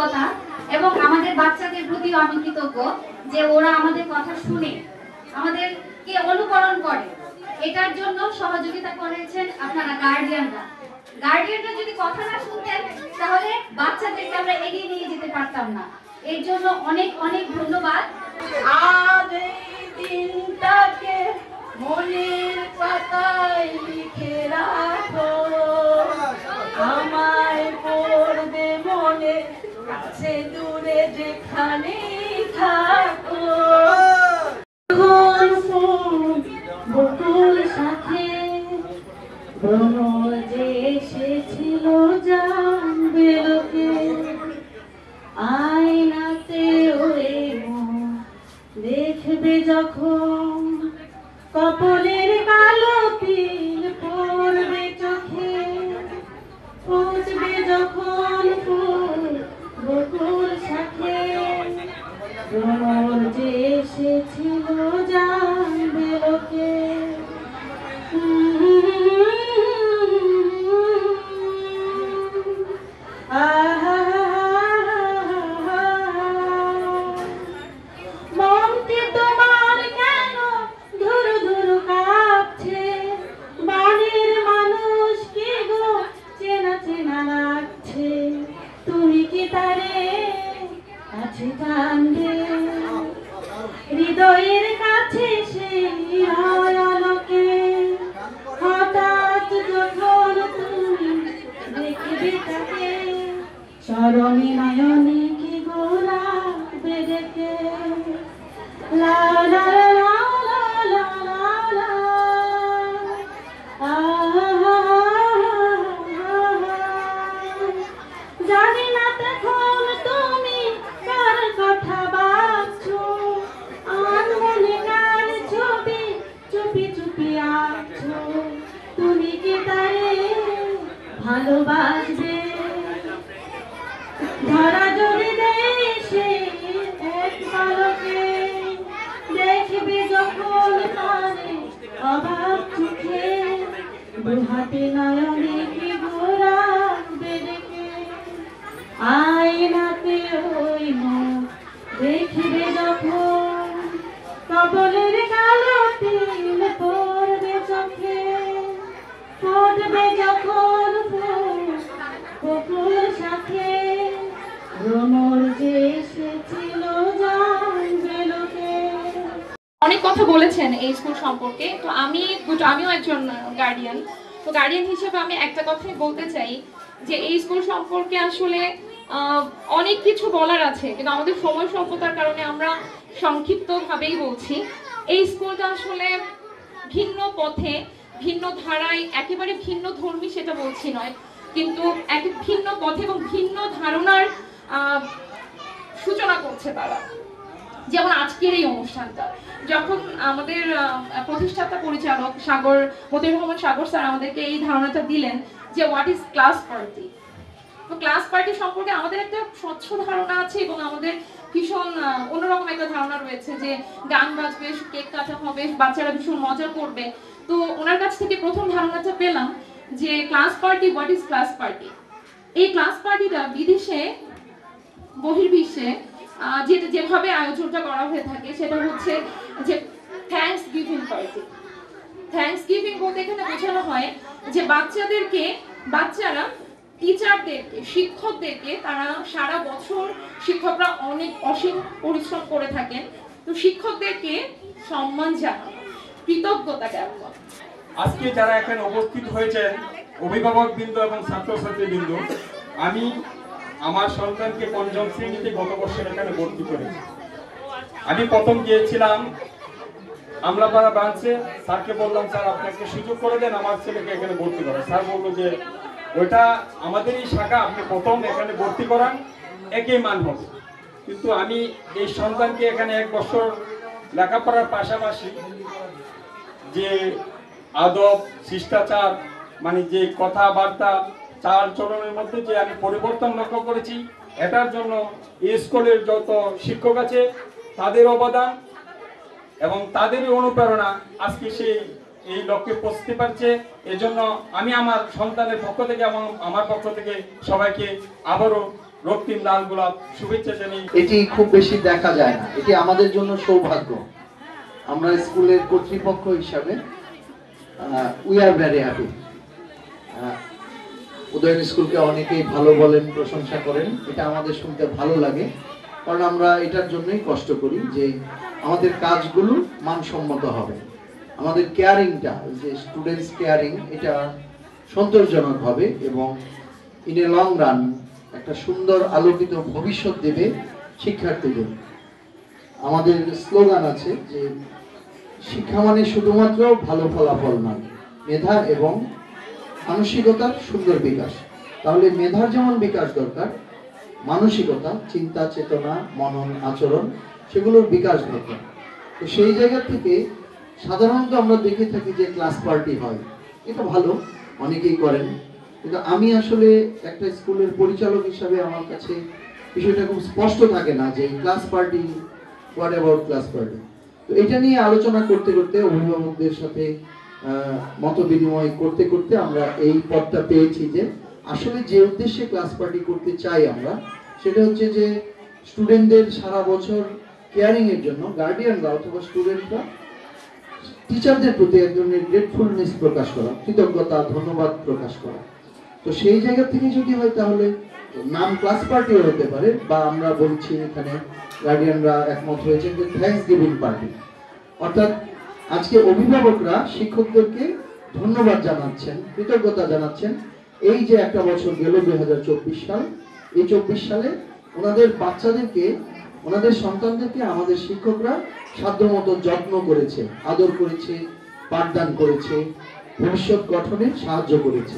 কৃতজ্ঞতা এবং আমাদের বাচ্চাদের প্রতিও আমি কৃতজ্ঞ যে ওরা আমাদের কথা শুনে আমাদেরকে অনুকরণ করে। এটার জন্য সহযোগিতা করেছেন আপনারা গার্ডিয়ানরা। গার্ডিয়ানরা যদি কথা না শুনতেন তাহলে বাচ্চাদেরকে আমরা এগিয়ে নিয়ে যেতে পারতাম না। এর জন্য অনেক অনেক ধন্যবাদ। আজ এই দিনটাকে মনের পাতায় লিখে রাখো, আমায় পড়বে মনে কাছে দূরে যেখানে থাকো। বকুল সাথে ভ্রমর যে এসেছিল জানবে লোকে, আয়নাতে ওরে দেখবে যখন কপালের কালো তিল পড়বে চোখে, ফুটবে যখন ফুল বকুল শাখে, ভ্রমর যে এসেছিল জানবে লোকে। হৃদয়ের কাছে সেই আলোকে হঠাৎ যখন তুমি দেখবে তাকে, চরণে নয়নে কি গোলাপে দেখে। লা লা লা লা লা লা জানি না তখন তুমি কার কথা ভাবছো, আনমনে কার ছবি চুপি চুপি আঁকছো। তুমি কি তারে ভালোবাসবে? ধরা জড়ি দেশে এক পলকে দেখবে যখন তারে অবাক চোখে, দুহাতে নয়নে কি ঘোরাবে দেখে। আয়নাতে ওই মুখ দেখবে যখন কপালের কালো তিল পড়বে চোখে, ফুটবে যখন ফুল বকুল শাখে, ভ্রমর যে এসেছিল জানবে লোকে। অনেক কথা বলেছেন এই স্কুল সম্পর্কে, তো আমিও একজন গার্ডিয়ান। তো গার্ডিয়ান হিসেবে আমি একটা কথাই বলতে চাই যে এই স্কুল সম্পর্কে আসলে অনেক কিছু বলার আছে, কিন্তু আমাদের সময় স্বল্পতার কারণে আমরা সংক্ষিপ্তভাবেই বলছি। এই স্কুলটা আসলে ভিন্ন পথে, ভিন্ন ধারায়, একেবারে ভিন্ন ধর্মী সেটা বলছি নয়, কিন্তু এক ভিন্ন পথে এবং ভিন্ন ধারণার সূচনা করছে তারা। যেমন আজকের এই অনুষ্ঠানটা, যখন আমাদের প্রতিষ্ঠাতা পরিচালক মতিউর রহমান সাগর স্যার আমাদেরকে এই ধারণাটা দিলেন যে হোয়াট ইজ ক্লাস পার্টি। তো ক্লাস পার্টি সম্পর্কে আমাদের একটা স্বচ্ছ ধারণা আছে এবং আমাদের ভীষণ অন্যরকম একটা ধারণা রয়েছে যে গান বাজবে, কেক কাটা হবে, বাচ্চারা ভীষণ মজা করবে। তো ওনার কাছ থেকে প্রথম ধারণাটা পেলাম যে class party, what is class party. এই ক্লাস পার্টিটা বিদেশে, বহির্বিশ্বে যেভাবে আয়োজনটা করা হয়ে থাকে সেটা হচ্ছে যে thanks giving party. Thanks giving বলতে এখানে বোঝানো হয় যে বাচ্চারা টিচারদেরকে, শিক্ষকদেরকে, তারা সারা বছর শিক্ষকরা অনেক অসীম পরিশ্রম করে থাকেন, তো শিক্ষকদেরকে সম্মান জানানো, কৃতজ্ঞতা জ্ঞাপন। আজকে যারা এখানে উপস্থিত হয়েছেন, অভিভাবকবৃন্দ এবং ছাত্রছাত্রীবৃন্দ, আমি আমার সন্তানকে পঞ্চম শ্রেণীতে গত বছর এখানে ভর্তি করেছি। আমি প্রথম গিয়েছিলাম আমলাপাড়া ব্রাঞ্চে, স্যারকে বললাম স্যার আপনি একটা সুযোগ করে দেন আমার ছেলেকে এখানে ভর্তি করেন। স্যার বললো যে ওইটা আমাদেরই শাখা, আপনি প্রথম এখানে ভর্তি করান, একই মান হবে। কিন্তু আমি এই সন্তানকে এখানে 1 বছর লেখাপড়ার পাশাপাশি যে আদব, শিষ্টাচার, মানে যে কথাবার্তা, চাল চলনের মধ্যে যে আমি পরিবর্তন লক্ষ্য করেছি, এটার জন্য এই স্কুলের যত শিক্ষক আছে তাদের অবদান এবং তাদেরই অনুপ্রেরণা আজকে সেই এই লক্ষ্যে পৌঁছতে পারছে। এজন্য আমি আমার সন্তানের পক্ষ থেকে এবং আমার পক্ষ থেকে সবাইকে আবারও রক্তিম লাল গোলাপ শুভেচ্ছা জানিয়ে এটি খুব বেশি দেখা যায় না, এটি আমাদের জন্য সৌভাগ্য। আমরা স্কুলের কর্তৃপক্ষ হিসাবে we are very happy. Udayan স্কুলকে অনেকেই ভালো বলেন, প্রশংসা করেন, এটা আমাদের শুনতে ভালো লাগে, কারণ আমরা এটার জন্যই কষ্ট করি যে আমাদের কাজগুলো মানসম্মত হবে, আমাদের কেয়ারিংটা, যে স্টুডেন্টস কেয়ারিং, এটা সন্তোষজনক হবে এবং ইন এ লং রান একটা সুন্দর আলোকিত ভবিষ্যৎ দেবে শিক্ষার্থীদের। আমাদের স্লোগান আছে যে শিক্ষা মানে শুধুমাত্র ভালো ফলাফল নয়, মেধা এবং মানসিকতার সুন্দর বিকাশ। তাহলে মেধার যেমন বিকাশ দরকার, মানসিকতা, চিন্তা চেতনা, মনন, আচরণ, সেগুলোর বিকাশ দরকার। তো সেই জায়গা থেকে সাধারণত আমরা দেখে থাকি যে ক্লাস পার্টি হয়, এটা ভালো, অনেকেই করেন, কিন্তু আমি আসলে একটা স্কুলের পরিচালক হিসাবে আমার কাছে বিষয়টা খুব স্পষ্ট থাকে না যে class party, what about class party. তো এটা নিয়ে আলোচনা করতে করতে, অভিভাবকদের সাথে মত বিনিময় করতে করতে আমরা এই পথটা পেয়েছি যে আসলে যে উদ্দেশ্যে ক্লাস পার্টি করতে চাই আমরা, সেটা হচ্ছে যে স্টুডেন্টদের সারা বছর কেয়ারিং এর জন্য গার্ডিয়ানরা অথবা স্টুডেন্টরা টিচারদের প্রতি এক ধরনের গ্রেটফুলনেস প্রকাশ করা, কৃতজ্ঞতা, ধন্যবাদ প্রকাশ করা। তো সেই জায়গা থেকে যদি হয় তাহলে নাম ক্লাস পার্টিও হতে পারে, বা আমরা বলছি এখানে গার্ডিয়ানরা একমত হয়েছে যে থ্যাঙ্কস গিভিং পার্টি, অর্থাৎ আজকে অভিভাবকরা শিক্ষকদেরকে ধন্যবাদ জানাচ্ছেন, কৃতজ্ঞতা জানাচ্ছেন। এই যে একটা বছর গেল 2024 সাল, এই 24 সালে ওনাদের বাচ্চাদেরকে, ওনাদের সন্তানদেরকে আমাদের শিক্ষকরা সাধ্যমতো যত্ন করেছে, আদর করেছে, পাঠদান করেছে, ভবিষ্যৎ গঠনে সাহায্য করেছে।